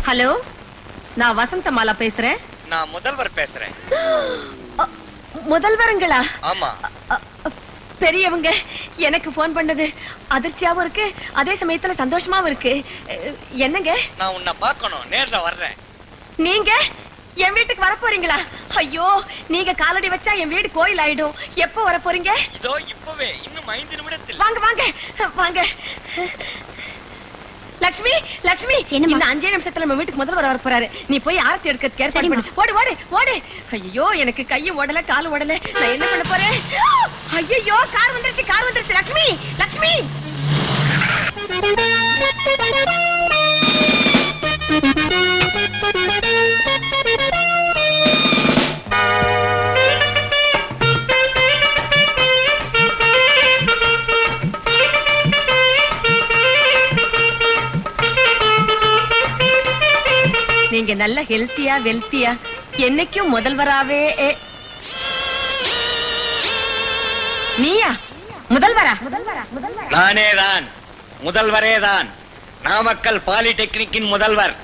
Hello, நான் வசந்தமாலா பேசுறேன். நான் முதல்வர் பேசுறேன். முதல்வருங்களா? ஆமா. பெரியவங்க எனக்கு போன் பண்ணது அதிர்ச்சியாவும் இருக்கு, அதே சமயத்துல சந்தோஷமாவும் இருக்கு. என்னங்க? நான் உன்னை பார்க்கணும், நேர்ல வர்றேன். நீங்க என் வீட்டுக்கு வர போறீங்களா? ஐயோ, நீங்க காலடி வச்சா என் வீடு கோயில் ஆயிடும். எப்ப வர போறீங்க? இதோ இப்பவே, இன்னும் 5 நிமிடத்தில். வாங்க வாங்க வாங்க. லட்சுமி, லட்சுமி, இன்னும் 5 நிமிஷத்துல நம்ம வீட்டுக்கு முதல்வர் வர போறாரு. நீ போய் ஆரத்தி எடுக்கிறதுக்கு ஏற்பாடு பண்ணு. ஓடு ஓடு ஓடு. ஐயோ, எனக்கு கையும் ஓடல காலும் ஓடல, நான் என்ன பண்ண போறேன்? ஐயோ, கார் வந்துருச்சு, கார் வந்துருச்சு. லட்சுமி, லட்சுமி. நீங்க நல்ல ஹெல்த்தியா வெல்த்தியா என்னைக்கும் முதல்வராவே. நீயா முதல்வரா? நானே தான், முதல்வரே தான். நாமக்கல் பாலிடெக்னிக்கின் முதல்வர்.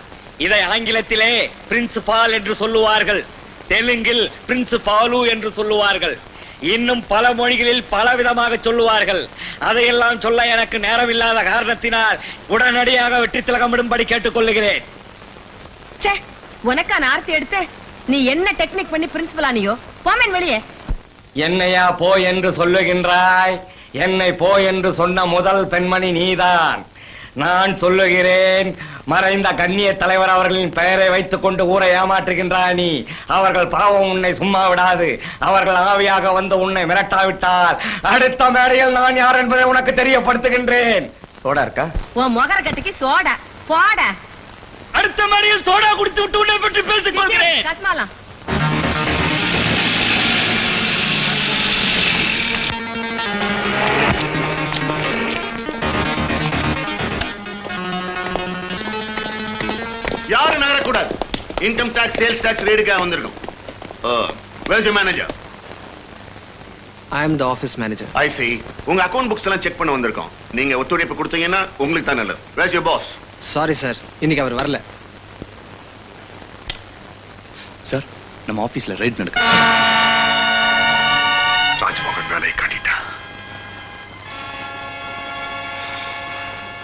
இதை ஆங்கிலத்திலே பிரின்சிபால் என்று சொல்லுவார்கள், தெலுங்கில் பிரின்சிபாலு என்று சொல்லுவார்கள், இன்னும் பல மொழிகளில் பலவிதமாக சொல்லுவார்கள். அதையெல்லாம் சொல்ல எனக்கு நேரமில்லாத காரணத்தினால் உடனடியாக வெற்றி திலகமிடும்படி கேட்டுக் கொள்ளுகிறேன். உனக்கான ஆர்த்தி எடுத்து நீ என்ன டெக்னிக் பண்ணி பிரின்சிபல் ஆனியோ? போமேன் வெளியே. என்னையா போ என்று சொல்லுகின்றாய்? என்னை போ என்று சொன்ன முதல் பெண்மணி நீதான். நான் சொல்லுகிறேன், மறைந்த கண்ணிய தலைவர் அவர்களின் பெயரை வைத்துக் கொண்டு ஊரை ஏமாற்றுகின்றாய் நீ. அவர்கள் பாவம் உன்னை சும்மா விடாது. அவர்கள் ஆவியாக வந்து உன்னை மிரட்டாவிட்டால் அடுத்த மேடையில் நான் யார் என்பதை உனக்கு தெரியப்படுத்துகின்றேன். சோடா இருக்கா? உன் முகர கட்டிக்கு சோடா போட. அடுத்த மேடையில் சோடா குடித்து விட்டு உன்னை பற்றி பேசிக் கொள்கிறேன். கஸ்மாலா, யாரும் நகரக்கூடாது. இன்கம் டாக்ஸ், சேல்ஸ் டாக்ஸ் ரேடுக்காக வந்திருக்கும். Where's your manager? I am the office manager. I see. உங்க அக்கவுண்ட் புக்ஸ் எல்லாம் செக் பண்ண வந்திருக்கோம். நீங்க ஒத்துழைப்பு கொடுத்தீங்கன்னா உங்களுக்கு தான் நல்லது. Where's your boss? Sorry sir, இன்னைக்கு அவர் வரல. சார், நம்ம ஆபீஸ்ல ரைட் நடக்குது. ராஜ்மோகன் வேலையை காட்டிட்டா.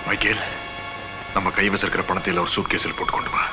மைக்கேல், நம்ம கைவசம் இருக்கிற பணத்தை ஒரு சூட்கேஸில் போட்டு கொண்டு வா.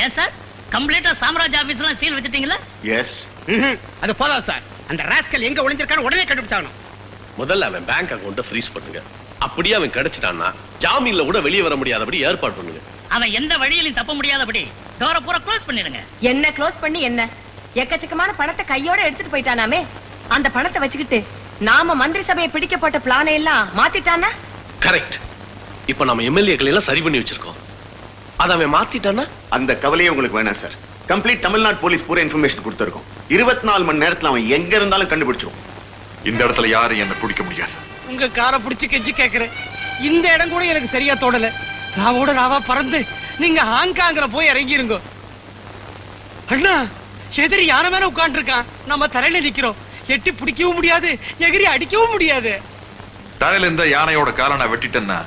ஏன் சார் கம்ப்ளீட்டா சாம்ராஜ் ஆபீஸ்லாம் சீல் வச்சிட்டீங்களா? எஸ். அது போதும் சார். அந்த ராஸ்கல் எங்க ஒளிஞ்சிருக்கான்னு உடனே கண்டுபிடிச்சாகணும். முதல்ல அவன் பேங்க் அக்கவுண்ட ஃப்ரீஸ் பண்ணுங்க. அப்படியே அவன் கிடைச்சிட்டான்னா ஜாமீன்ல கூட வெளியே வர முடியாதபடி ஏற்பாடு பண்ணுங்க. அவன் எந்த வழியிலும் தப்ப முடியாதபடி டோரை பூரா க்ளோஸ் பண்ணிடுங்க. என்ன க்ளோஸ் பண்ணி என்ன? எக்கச்சக்கமான பணத்தை கையோட எடுத்துட்டு போயிட்டானாமே. அந்த பணத்தை வச்சுக்கிட்டு நாம மந்திரி சபையை பிடிக்க போட்ட பிளானை எல்லாம் மாத்திட்டானா? கரெக்ட். இப்ப நம்ம எம்எல்ஏக்களை எல்லாம் சரி பண்ணி வச்சிருக்கோம். அத அவன் மாத்திட்டானா? அந்த கவலையே உங்களுக்கு வேணாம் சார். கம்ப்ளீட் தமிழ்நாடு போலீஸ் பூரா இன்ஃபர்மேஷன் கொடுத்திருக்கோம். 24 மணி நேரத்துல அவன் எங்க இருந்தாலும் கண்டுபிடிச்சிருவோம். இந்த இடத்துல யாரும் என்ன பிடிக்க முடியாது. உங்க காரை பிடிச்சு கெஞ்சி கேக்குறேன். இந்த இடம் கூட எனக்கு சரியா தோடல. ராவோட ராவா பறந்து நீங்க ஹாங்காங்ல போய் இறங்கிருங்க. அண்ணா, எதிரி யார மேல உட்கார்ந்து இருக்கான். நம்ம தரையில நிக்கிறோம். எட்டி பிடிக்கவும் முடியாது, எகிரி அடிக்கவும் முடியாது. தரையில இருந்த யானையோட காலை நான் வெட்டிட்டேன்னா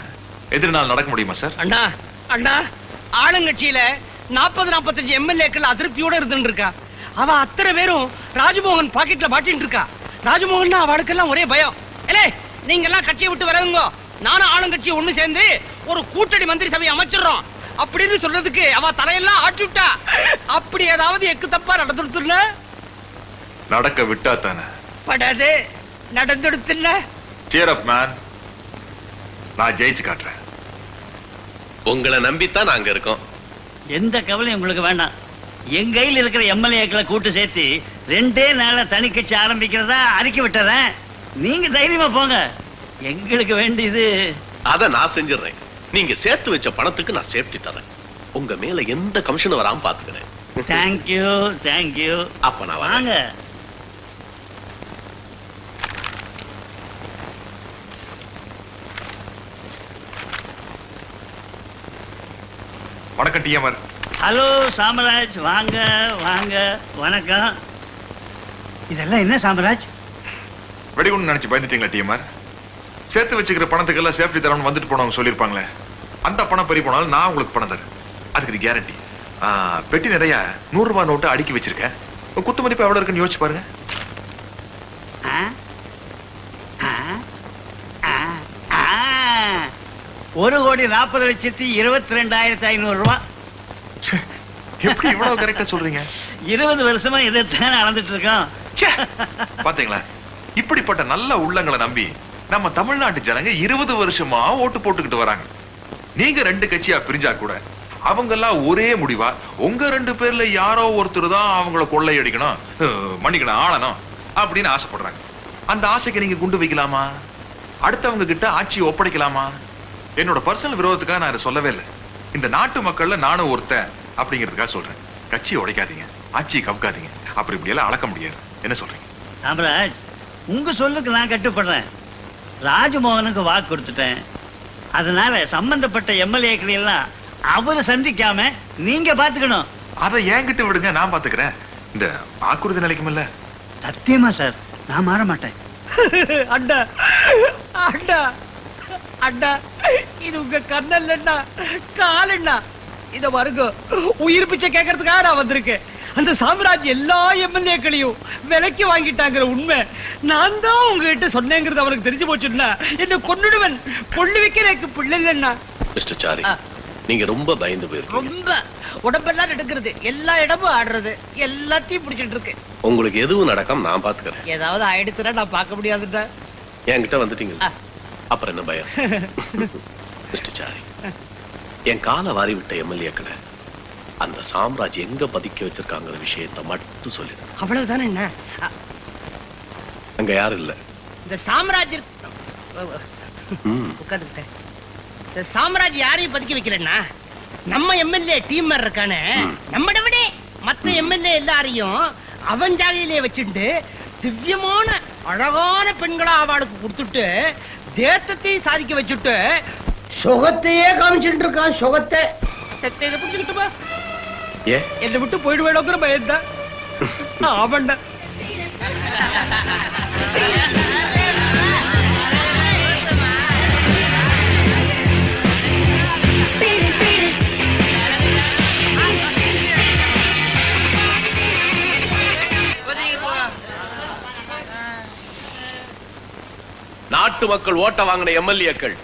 எதிரி நாள் நடக்க முடியுமா சார்? அண்ணா அண்ணா, ஆளுங்கட்சியில 40-45 எம்எல்ஏக்கள் அதிருப்தியோட இருந்துட்டு இருக்கா. அவ அத்தனை பேரும் ராஜமோகன் பாக்கெட்ல மாட்டின்னு இருக்கா. ராஜமோகன் அவளுக்கெல்லாம் ஒரே பயம். ஏலே, நீங்க எல்லாம் கட்சியை விட்டு வரவங்க, நானும் ஆளுங்கட்சி ஒண்ணு சேர்ந்து ஒரு கூட்டணி மந்திரி சபையை அமைச்சிடுறோம் அப்படின்னு சொல்றதுக்கு அவ தலையெல்லாம் ஆட்டி விட்டா. அப்படி ஏதாவது எக்கு தப்பா நடந்துடுத்துல நடக்க விட்டா தானே. படாது, நடந்துடுத்துல. Shear up man. நான் ஜெயிச்சு காட்டுறேன். உங்களை நம்பித்தான் நாங்க இருக்கோம். எந்த கவலையும் உங்களுக்கு வேண்டாம். என் கையில் இருக்கிற எம்எல்ஏக்களை கூட்டு சேர்த்து 2 நாள்ல தனி கட்சி ஆரம்பிக்கிறதா அறிக்கை விட்டுறேன். நீங்க தைரியமா போங்க. எங்களுக்கு வேண்டியது அத நான் செஞ்சிடறேன். நீங்க சேர்த்து வச்ச பணத்துக்கு நான் சேஃப்டி தரேன். உங்க மேல எந்த கமிஷன் வராம பாத்துக்கிறேன். Thank you thank you. அப்ப நான் வாங்க. வணக்கம் டிஎம்ஆர். ஹலோ சாமராஜ், வாங்க வாங்க. வணக்கம். இதெல்லாம் என்ன சாமராஜ்? வெடிகுண்டு நினைச்சு பயந்துட்டீங்களா டிஎம்ஆர்? சேர்த்து வச்சுக்கிற பணத்துக்கெல்லாம் சேஃப்டி தரணும் வந்துட்டு போனவங்க சொல்லியிருப்பாங்களே. அந்த பணம் பறி போனாலும் நான் உங்களுக்கு பணம் தரேன். அதுக்கு கேரண்டி. பெட்டி நிறைய 100 ரூபாய் நோட்டு அடுக்கி வச்சிருக்கேன். குத்து மதிப்பு எவ்வளவு இருக்குன்னு யோசிச்சு பாருங்க. ஆ? ஆ? ஆ? ஆ? 1,40,22,500 ரூபாய். எப்படி இவ்வளவு கரெக்டா சொல்றீங்க? 20 வருஷமா இதைத்தான் நடந்துட்டு இருக்கோம். பாத்தீங்களா, இப்படிப்பட்ட நல்ல உள்ளங்களை நம்பி நம்ம தமிழ்நாட்டு ஜனங்க 20 வருஷமா ஓட்டு போட்டுக்கிட்டு வராங்க. நீங்க 2 கட்சியா பிரிஞ்சா கூட அவங்க எல்லாம் ஒரே முடிவா உங்க 2 பேர்ல யாரோ ஒருத்தர் தான் அவங்கள கொள்ளையடிக்கணும், மன்னிக்கணும், ஆளணும் அப்படின்னு ஆசைப்படுறாங்க. அந்த ஆசைக்கு நீங்க குண்டு வைக்கலாமா? அடுத்தவங்க கிட்ட ஆட்சி ஒப்படைக்கலாமா? என்னோட பர்சனல் விரோதத்துக்காக நான் இதை சொல்லவே இல்லை. இந்த நாட்டு மக்கள்ல நானும் ஒருத்தன் அப்படிங்கிறதுக்காக சொல்றேன். கட்சியை உடைக்காதீங்க, ஆட்சியை கவுக்காதீங்க. அப்படி இப்படி எல்லாம் அளக்க முடியாது. என்ன சொல்றீங்க? சாமராஜ், உங்க சொல்லுக்கு நான் கட்டுப்படுறேன். ராஜமோகனுக்கு வாக்கு கொடுத்துட்டேன். அதனால சம்பந்தப்பட்ட எம்எல்ஏக்களை எல்லாம் அவரை சந்திக்காம நீங்க பாத்துக்கணும். அதை என்கிட்ட விடுங்க, நான் பாத்துக்கிறேன். இந்த வாக்குறுதி நிலைக்குமில்ல? சத்தியமா சார், நான் மாற மாட்டேன். அண்ணா அண்ணா அண்ணா, இது உங்க கண்ணல்லண்ணா, காலண்ணா. இத வருங்க, உயிர் பிச்சை கேட்கறதுக்காக நான் வந்திருக்கேன். அந்த சாம்ராஜ் எல்லா எம்எல்ஏக்களையும் விலைக்கு வாங்கிட்டாங்கிற உண்மை நான் தான் உங்ககிட்ட சொன்னேங்கிறது அவனுக்கு தெரிஞ்சு போச்சுன்னா என்ன கொன்னுடுவன். கொள்ளு வைக்க எனக்கு பிள்ளை இல்லைன்னா. மிஸ்டர் சாரி, நீங்க ரொம்ப பயந்து போயிருக்கீங்க. ரொம்ப உடம்பெல்லாம் எடுக்கிறது, எல்லா இடமும் ஆடுறது, எல்லாத்தையும் பிடிச்சிட்டு இருக்கு. உங்களுக்கு எதுவும் நடக்காம நான் பாத்துக்கிறேன். ஏதாவது ஆயிடுச்சுன்னா நான் பார்க்க முடியாதுடா. என்கிட்ட வந்துட்டீங்க, அப்புறம் என்ன பயம்? மிஸ்டர் சாரி, என் காலை வாரி விட்ட எம்எல்ஏக்களை அந்த சாம்ராஜ் எங்க பதுக்கி வச்சிருக்காங்கிற விஷயத்தை மட்டும் சொல்லிடு. அவ்வளவுதானே என்ன? அங்க யாரும் இல்ல. இந்த சாம்ராஜ் உட்காந்துக்கிட்டேன். இந்த சாம்ராஜ் யாரையும் பதுக்கி வைக்கலன்னா நம்ம எம்எல்ஏ டீம் இருக்கானே, நம்மட விட மத்த எம்எல்ஏ எல்லாரையும் அவன் ஜாதியிலே வச்சுட்டு திவ்யமான அழகான பெண்களா அவளுக்கு கொடுத்துட்டு தேசத்தையும் சாதிக்க வச்சுட்டு சுகத்தையே காமிச்சுட்டு இருக்கான். சுகத்தை சத்தையை பிடிச்சுக்கிட்டுமா என்னை விட்டு போயிடு வேணுங்கிற பயந்தான் அவன்டா. நாட்டு மக்கள் ஓட்ட வாங்கின எம்எல்ஏக்கள்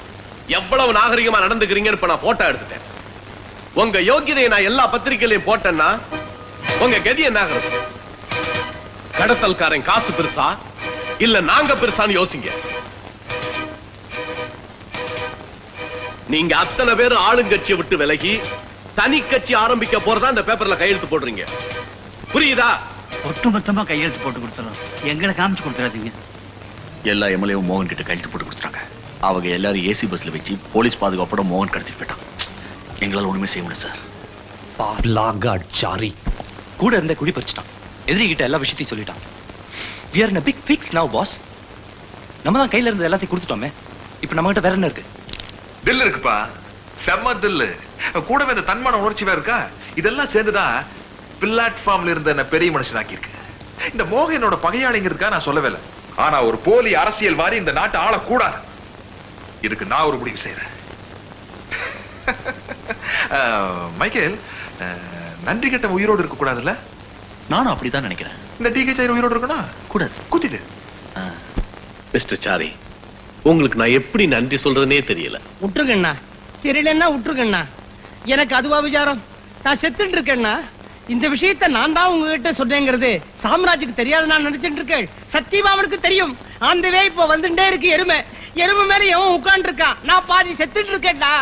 எவ்வளவு நாகரிகமா நடந்துக்கிறீங்கன்னு இப்ப நான் போட்டோ எடுத்துட்டேன். உங்க யோகியதையை நான் எல்லா பத்திரிகையிலையும் போட்டேன்னா உங்க கதி என்ன ஆகிறது? கடத்தல்காரன் காசு பெருசா இல்ல நாங்க பெருசான்னு யோசிங்க. நீங்க அத்தனை பேர் ஆளுங்கட்சியை விட்டு விலகி தனி கட்சி ஆரம்பிக்க போறதா இந்த பேப்பர்ல கையெழுத்து போடுறீங்க. புரியுதா? ஒட்டுமொத்தமா கையெழுத்து போட்டு கொடுத்துறோம். எங்களை காமிச்சு கொடுத்துறாதீங்க. எல்லா எம்எல்ஏவும் மோகன் கிட்ட கையெழுத்து போட்டு கொடுத்துட்டாங்க. அவங்க எல்லாரும் ஏசி பஸ்ல வச்சு போலீஸ் பாதுகாப்போட மோகன் கடத்திட்டு போயிட்டான். எங்களால ஒண்ணுமே செய்ய முடியும் சார். சாரி கூட இருந்த குடி பறிச்சிட்டான். எதிரிகிட்ட எல்லா விஷயத்தையும் சொல்லிட்டான். We are in a big fix now, boss. நம்ம தான் கையில இருந்த எல்லாத்தையும் கொடுத்துட்டோமே. இப்போ நம்ம கிட்ட வேற என்ன இருக்கு? தில் இருக்குப்பா, செம்ம தில்லு. கூடவே இந்த தன்மான உணர்ச்சி வேற இருக்கா. இதெல்லாம் சேர்ந்துதான் பிளாட்ஃபார்ம்ல இருந்த என்ன பெரிய மனுஷனாக்கி இருக்கு. இந்த மோகனோட பகையாளிங்க இருக்கா நான் சொல்லவே இல்லை. ஆனா ஒரு போலி அரசியல் வாரி இந்த நாட்டை ஆளக்கூடாது. இதுக்கு நான் ஒரு முடிவு செய்யறேன். மைக்கேல், நன்றி கட்ட உயிரோடு இருக்க கூடாதுல்ல? நானும் அப்படிதான் நினைக்கிறேன். இந்த டிகே உயிரோடு இருக்கணும் கூடாது. குத்திட்டு. மிஸ்டர் சாரி, உங்களுக்கு நான் எப்படி நன்றி சொல்றதுனே தெரியல. விட்டுருக்கண்ணா, தெரியலன்னா விட்டுருக்கண்ணா. எனக்கு அதுவா விசாரம்? நான் செத்துட்டு இருக்கேன்னா இந்த விஷயத்தை நான் தான் உங்ககிட்ட சொன்னேங்கிறது சாம்ராஜுக்கு தெரியாது நான் நினைச்சிட்டு இருக்கேன். சத்தியமா அவனுக்கு தெரியும். அந்த வே இப்ப வந்துட்டே இருக்கு எருமை. எருமை மேல எவன் உட்கார்ந்து இருக்கான். நான் பாதி செத்துட்டு இருக்கேன்டா.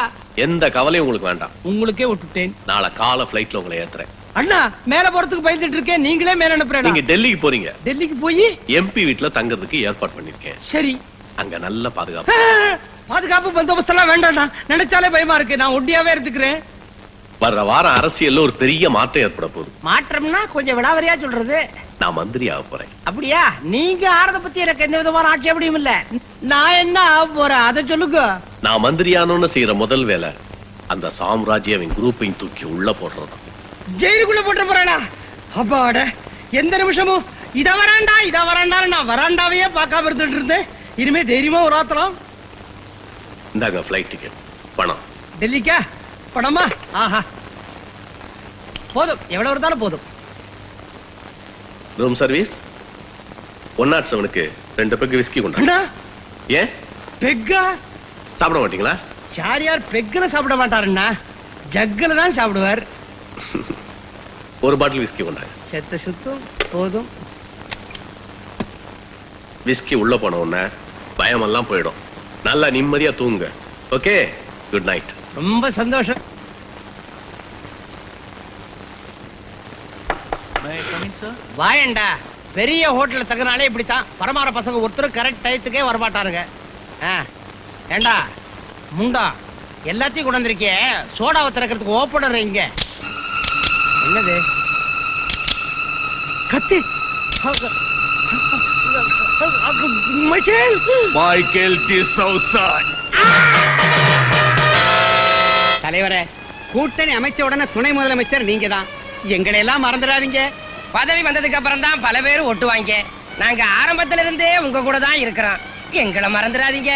எந்த கவலையும் உங்களுக்கு வேண்டாம். உங்களுக்கே விட்டுட்டேன். நாளை காலை பிளைட்ல உங்களை ஏத்துறேன். அண்ணா, மேல போறதுக்கு பயந்துட்டு இருக்கேன். நீங்களே மேல அனுப்புறேன். நீங்க டெல்லிக்கு போறீங்க. டெல்லிக்கு போய் எம்பி வீட்டுல தங்கறதுக்கு ஏற்பாடு பண்ணிருக்கேன். சரி, அங்க நல்ல பாதுகாப்பு. பாதுகாப்பு பந்தோபஸ்து எல்லாம் வேண்டாம்ண்ணா. நினைச்சாலே பயமா இருக்கு. நான் ஒட்டியாவே இருந்துக்கிறேன். வர்ற வாரம் அரசியல்ல ஒரு பெரிய மாற்றம் ஏற்பட போகுது. மாற்றம்னா கொஞ்சம் விடாவரியா சொல்றது. நான் மந்திரி ஆக போறேன். அப்படியா? நீங்க ஆறத பத்தி எனக்கு எந்த விதமான ஆட்சேபனையும் இல்ல. நான் என்ன ஆக போறேன் அதை சொல்லுங்க. நான் மந்திரியானோன்னு செய்யற முதல் வேலை அந்த சாம்ராஜ்யவின் குரூப்பையும் தூக்கி உள்ள போடுறது. ஜெயிலுக்குள்ள போட்டு போறேனா? அப்பாட, எந்த நிமிஷமும் இத வராண்டா நான் வராண்டாவையே பார்க்காம இருந்துட்டு இருந்தேன். இனிமே தைரியமா ஒரு ஆத்தலாம். இந்தாங்க பிளைட் டிக்கெட், பணம். டெல்லிக்கா? பணமா? ஆஹா, போதும். எவ்வளவு இருந்தாலும் போதும். ரூம் சர்வீஸ் 107க்கு 2 பெக் விஸ்கி கொண்டா. ஏன் பெக்கா சாப்பிட மாட்டீங்களா? யார் பெக்குல சாப்பிட மாட்டாருன்னா ஜக்குல தான் சாப்பிடுவார். ஒரு பாட்டில் விஸ்கி கொண்டாங்க. செத்த சுத்தம் போதும். விஸ்கி உள்ள போன உடனே பயமெல்லாம் போயிடும். நல்லா நிம்மதியா தூங்குங்க. Okay, good night. ரொம்ப சந்தோஷம். வாயண்டா. பெரிய ஹோட்டல்ல தங்குனாலே இப்படித்தான். பரமார பசங்க ஒருத்தர் கரெக்ட் டயத்துக்கே வரமாட்டாருங்க. ஏண்டா முண்டா, எல்லாத்தையும் கொண்டு வந்திருக்கே. சோடாவை திறக்கிறதுக்கு ஓப்பனர் இங்க. என்னது கத்தி? மைக்கேல் டிசௌசா. தலைவரே, கூட்டணி அமைச்ச உடனே துணை முதலமைச்சர் நீங்க தான். எங்களை எல்லாம் மறந்துடாதீங்க. பதவி வந்ததுக்கு அப்புறம் தான் பல பேர் ஒட்டுவாங்க. நாங்க ஆரம்பத்துல இருந்தே உங்க கூட தான் இருக்கிறோம். எங்களை மறந்துடாதீங்க.